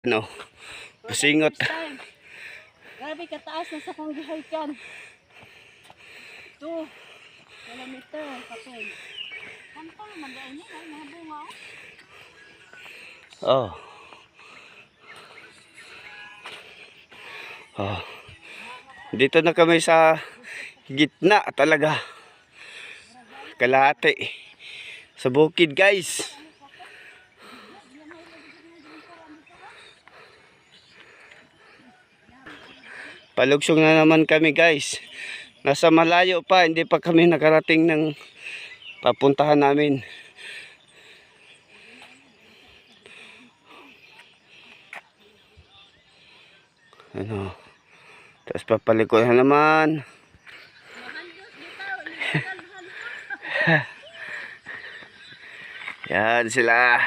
No, pasingot. Grabe kataas na sa kong gihikan. 2 kilometer kapag. Kanto naman dahil niya, mga bunga. Oh. Oh. Dito na kami sa gitna talaga. Kalahati. Sa bukid, guys. Palugsong na naman kami, guys. Nasa malayo pa, hindi pa kami nakarating ng papuntahan namin. Ano? Tapos papaliko na naman. Yan sila.